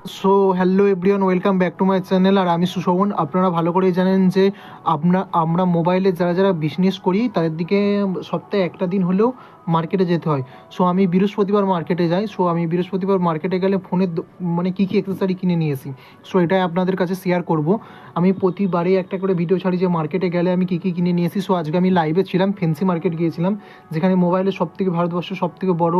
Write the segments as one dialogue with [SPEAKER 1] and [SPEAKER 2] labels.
[SPEAKER 1] So hello everyone, welcome back to my channel. আর আমি সুশোভন। আপনারা ভালো করেই জানেন যে আমরা মোবাইলে যারা যারা বিজনেস করি তাদের দিকে সপ্তাহে একটা দিন হলেও মার্কেটে যেতে হয়। সো আমি বৃহস্পতিবার মার্কেটে যাই। সো আমি বৃহস্পতিবার মার্কেটে গেলে ফোনের মানে কী কী অ্যাক্সেসরি কিনে নিয়ে আসি, সো এটাই আপনাদের কাছে শেয়ার করব। আমি প্রতিবারই একটা করে ভিডিও ছাড়ি যে মার্কেটে গেলে আমি কী কী কিনে নিয়ে আসি। সো আজকে আমি লাইভে ছিলাম, ফ্যান্সি মার্কেট গিয়েছিলাম, যেখানে মোবাইলের সবথেকে ভারতবর্ষের সবথেকে বড়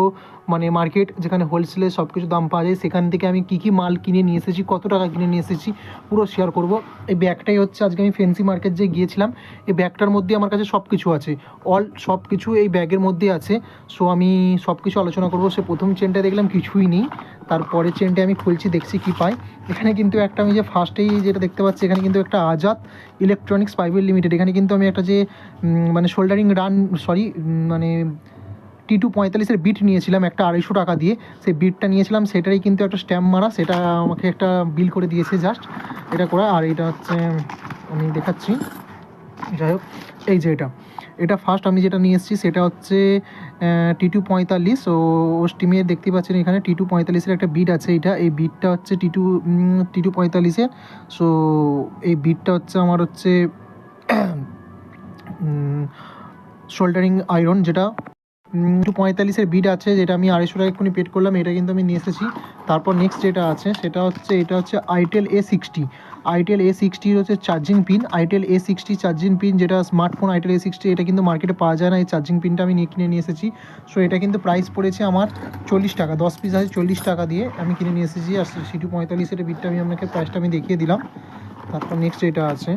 [SPEAKER 1] মানে মার্কেট, যেখানে হোলসেলে সব কিছু দাম পাওয়া যায়। সেখান থেকে আমি কী কী মাল কিনে নিয়ে এসেছি, কত টাকা কিনে নিয়ে এসেছি, পুরো শেয়ার করব। এই ব্যাগটাই হচ্ছে আজকে আমি ফ্যান্সি মার্কেট যে গিয়েছিলাম, এই ব্যাগটার মধ্যে আমার কাছে সব কিছু আছে, সব কিছু এই ব্যাগের মধ্যে আছে। সো আমি সব কিছু আলোচনা করবো। সে প্রথম চেনটা দেখলাম কিছুই নেই, তারপরে চেনটা আমি খুলছি, দেখছি কি পাই। এখানে কিন্তু একটা আমি যে ফার্স্টেই যেটা দেখতে পাচ্ছি, এখানে কিন্তু একটা আজাদ ইলেকট্রনিক্স প্রাইভেট লিমিটেড, এখানে কিন্তু আমি একটা যে মানে শোল্ডারিং মানে T245 বিট নিয়েছিলাম একটা 250 টাকা দিয়ে। সেই বিটটা নিয়েছিলাম, সেটারই কিন্তু একটা স্ট্যাম্প মারা, সেটা আমাকে একটা বিল করে দিয়েছে জাস্ট এটা করা। আর এটা হচ্ছে আমি দেখাচ্ছি, যাই হোক এই যে এটা ফার্স্ট আমি যেটা নিয়ে এসেছি সেটা হচ্ছে T245। ও স্টিমে দেখতে পাচ্ছেন এখানে T245 একটা বিট আছে। এই বিটটা হচ্ছে T245। সো এই বিটটা হচ্ছে আমার হচ্ছে শোল্ডারিং আয়রন, যেটা 245 বিট আছে, যেটা আমি 250 টাকা এক্ষুনি পেড করলাম, এটা কিন্তু আমি নিয়ে এসেছি। তারপর নেক্সট যেটা আছে সেটা হচ্ছে এটা হচ্ছে আইটেল A60 হচ্ছে charging pin. Itel A60 charging pin, যেটা স্মার্টফোন আইটেল A60, এটা কিন্তু মার্কেটে পাওয়া যায় না। এই চার্জিং পিনটা আমি কিনে নিয়ে এসেছি। সো এটা কিন্তু প্রাইস পড়েছে আমার 40 টাকা, 10 পিস আছে 40 টাকা দিয়ে আমি কিনে নিয়ে এসেছি। আর T245 বিটটা আমি আপনাকে প্রাইসটা আমি দেখিয়ে দিলাম। তারপর নেক্সট যেটা আছে,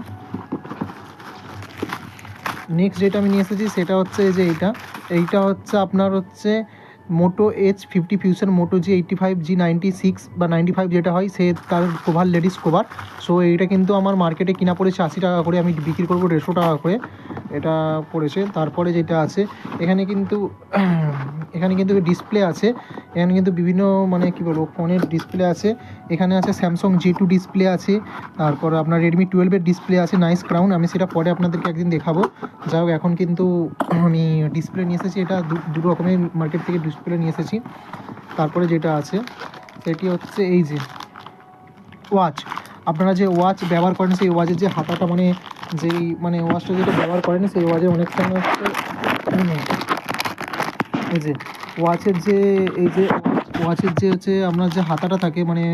[SPEAKER 1] নেক্সট যেটা আমি নিয়ে এসেছি সেটা হচ্ছে যে এইটা হচ্ছে আপনার হচ্ছে মোটো H50 ফিউশন মোটো G85 G96 বা 95 যেটা হয়, সে তার কভার, লেডিস কভার। সো এইটা কিন্তু আমার মার্কেটে কিনা পড়েছে 80 টাকা করে, আমি বিক্রি করবো 150 টাকা করে এটা পড়েছে। তারপরে যেটা আছে এখানে কিন্তু ডিসপ্লে আছে, এখানে কিন্তু বিভিন্ন মানে কী বলবো ফোনের ডিসপ্লে আছে। এখানে আছে স্যামসাং J2 ডিসপ্লে আছে, তারপর আপনার রেডমি 12 ডিসপ্লে আছে, নাইস ক্রাউন। আমি সেটা পরে আপনাদেরকে একদিন দেখাবো। যাই হোক, এখন কিন্তু আমি ডিসপ্লে নিয়ে এসেছি, এটা দু রকমের মার্কেট থেকে ডিসপ্লে নিয়ে এসেছি। তারপরে যেটা আছে সেটি হচ্ছে এই যে ওয়াচ। আপনারা যে ওয়াচ ব্যবহার করেন, সেই ওয়াচের যে হাতাটা মানে ওয়াচটা যেটা ব্যবহার করেন, সেই ওয়াচের অনেকটা হচ্ছে এই যে ওয়াচের যে ওয়াচের যে হচ্ছে আপনার যে হাতাটা থাকে, মানে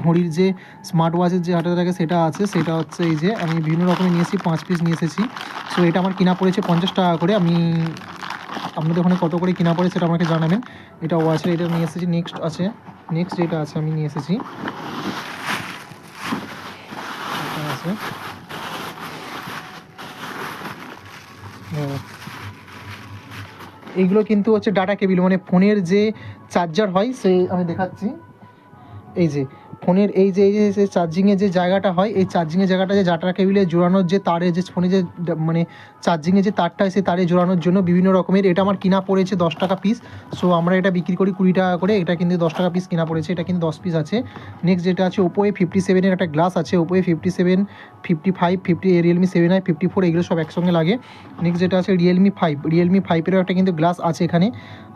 [SPEAKER 1] ঘড়ির যে স্মার্ট ওয়াচের যে হাতাটা থাকে সেটা আছে। সেটা হচ্ছে এই যে আমি বিভিন্ন রকমের নিয়েছি, 5 পিস নিয়ে এসেছি। সো এটা আমার কিনা পড়েছে 50 টাকা করে। আমি আপনাদের ওখানে কত করে কিনা পড়ে সেটা আমাকে জানাবেন। এটা ওয়াচের এটা নিয়ে এসেছি। নেক্সট যেটা আছে আমি নিয়ে এসেছি এটা আছে এইগুলো কিন্তু হচ্ছে ডাটা কেবিল, মানে ফোনের যে চার্জার হয়, সেই আমি দেখাচ্ছি। এই যে ফোনের এই যে চার্জিংয়ের যে জায়গাটা হয়, এই চার্জিংয়ের জায়গাটা যে ডাটা কেবিলে জোড়ানোর যে তারে, যে ফোনে যে মানে চার্জিংয়ের যে তারটা হয়, সেই তারে জোড়ানোর জন্য বিভিন্ন রকমের। এটা আমার কিনা পড়েছে 10 টাকা পিস। সো আমরা এটা বিক্রি করি 20 টাকা করে, এটা কিন্তু 10 টাকা পিস কিনা পড়েছে, এটা কিন্তু 10 পিস আছে। নেক্সট যেটা আছে Oppo A57 একটা গ্লাস আছে, Oppo A57, 55, 50, Realme 7i, 54, এগুলো সব একসঙ্গে লাগে। নেক্সট যেটা আছে Realme 5 একটা কিন্তু গ্লাস আছে এখানে।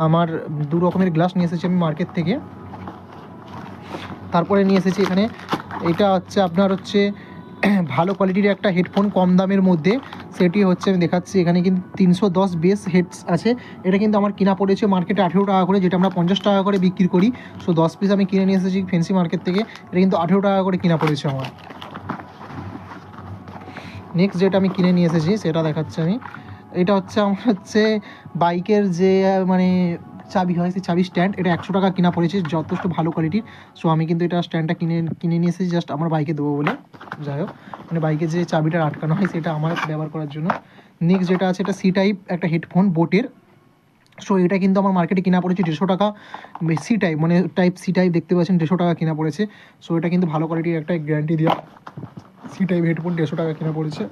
[SPEAKER 1] আমার 2 রকমের গ্লাস নিয়ে এসেছি আমি মার্কেট থেকে। তারপরে নিয়ে এসেছি এখানে এটা হচ্ছে আপনার হচ্ছে ভালো কোয়ালিটির একটা হেডফোন কম দামের মধ্যে, সেটি হচ্ছে আমি দেখাচ্ছি। এখানে কিন্তু 310 বেস হেডস আছে। এটা কিন্তু আমার কিনা পড়েছে মার্কেটে 18 টাকা করে, যেটা আমরা 50 টাকা করে বিক্রি করি। সো 10 পিস আমি কিনে নিয়ে এসেছি ফ্যান্সি মার্কেট থেকে, এটা কিন্তু 18 টাকা করে কিনা পড়েছে আমার। নেক্সট যেটা আমি কিনে নিয়ে এসেছি সেটা দেখাচ্ছি আমি। এটা হচ্ছে আমার হচ্ছে বাইকের যে মানে চাবি হয়, সেই চাবি স্ট্যান্ড, এটা 100 টাকা কিনা পড়েছে, যথেষ্ট ভালো কোয়ালিটির। সো আমি কিন্তু এটা স্ট্যান্ডটা কিনে নিয়ে এসেছি জাস্ট আমার বাইকে দেবো বলে। যাই হোক, মানে বাইকে যে চাবিটা আটকানো হয় সেটা আমার ব্যবহার করার জন্য। নেক্সট যেটা আছে এটা সি টাইপ একটা হেডফোন বোটের। সো এটা কিন্তু আমার মার্কেটে কিনা পড়েছে 150 টাকা। সি টাইপ মানে সি টাইপ দেখতে পাচ্ছেন, 150 টাকা কিনা পড়েছে। সো এটা কিন্তু ভালো কোয়ালিটির একটা গ্যারান্টি দেওয়া সি টাইপ হেডফোন, 150 টাকা কিনা পড়েছে।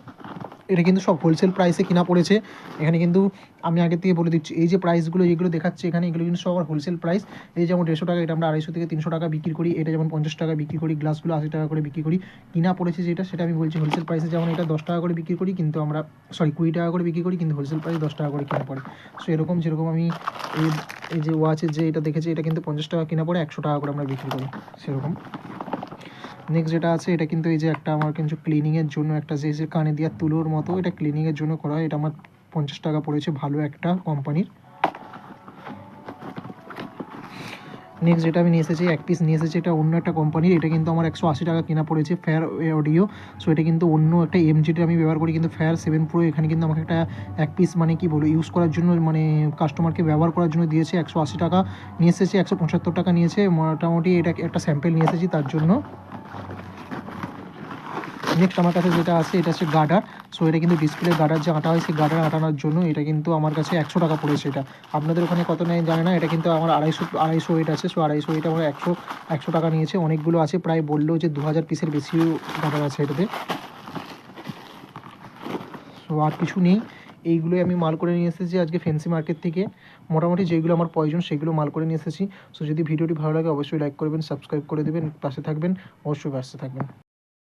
[SPEAKER 1] এটা কিন্তু সব হোলসেল প্রাইসে কিনা পড়েছে। এখানে কিন্তু আমি আগে থেকে বলে দিচ্ছি, এই যে প্রাইসগুলো যেগুলো দেখাচ্ছে এখানে, এগুলো কিন্তু সব হোলসেল প্রাইস। এই যেমন 150 টাকা, এটা আমরা 250 থেকে 300 টাকা বিক্রি করি। এটা যেমন 50 টাকা বিক্রি করি, গ্লাসগুলো 80 টাকা করে বিক্রি করি। কিনা পড়েছে সেটা আমি বলছি হোলসেল প্রাইসে। যেমন এটা 10 টাকা করে বিক্রি করি, কিন্তু আমরা 20 টাকা করে বিক্রি করি, কিন্তু হোলসেল প্রাইস 10 টাকা করে কিনা পড়ে। সো এরকম যেরকম আমি এই যে ওয়াচের যে এটা দেখেছি, এটা কিন্তু 50 টাকা কিনা পড়ে, 100 টাকা করে আমরা বিক্রি করি সেরকম। নেক্সট যেটা আছে এটা কিন্তু এই যে একটা আমার কিন্তু ক্লিনিংয়ের জন্য একটা যে কানে দেওয়ার তুলোর মতো, এটা ক্লিনিংয়ের জন্য করা হয়। এটা আমার 50 টাকা পড়েছে, ভালো একটা কোম্পানির। নেক্সট যেটা আমি নিয়ে এসেছি, এক পিস নিয়ে এসেছি, এটা অন্য একটা কোম্পানির। এটা কিন্তু আমার 180 টাকা কেনা পড়েছে, ফেয়ার অডিও। সো এটা কিন্তু অন্য একটা এমজিটা আমি ব্যবহার করি, কিন্তু ফেয়ার 7 প্রো এখানে কিন্তু আমাকে একটা এক পিস মানে কি বলবো ইউজ করার জন্য, মানে কাস্টমারকে ব্যবহার করার জন্য দিয়েছে। 180 টাকা নিয়ে এসেছি, 175 টাকা নিয়েছে মোটামুটি। এটা একটা স্যাম্পেল নিয়ে এসেছি তার জন্য। নেক্সট আমার কাছে যেটা আছে এটা হচ্ছে গার্ডার। সো এটা কিন্তু ডিসপ্লে গার্ডার যে আটা হয়, সেই গার্ডার আটানোর জন্য এটা কিন্তু আমার কাছে 100 টাকা পড়েছে। এটা আপনাদের ওখানে কত নেয় জানে না। এটা কিন্তু আমার 250 ওয়েট আছে। সো 250 ওয়েট আমার 100 টাকা নিয়েছে। অনেকগুলো আছে, প্রায় বললেও যে 2000 পিসের বেশিও গার্ডার আছে এটাতে। সো আর কিছু নেই, এইগুলোই আমি মাল করে নিয়ে এসেছি আজকে ফ্যান্সি মার্কেট থেকে। মোটামুটি যেগুলো আমার প্রয়োজন সেগুলো মাল করে নিয়ে এসেছি। সো যদি ভিডিওটি ভালো লাগে অবশ্যই লাইক করবেন, সাবস্ক্রাইব করে দেবেন, পাশে থাকবেন, অবশ্যই পাশে থাকবেন।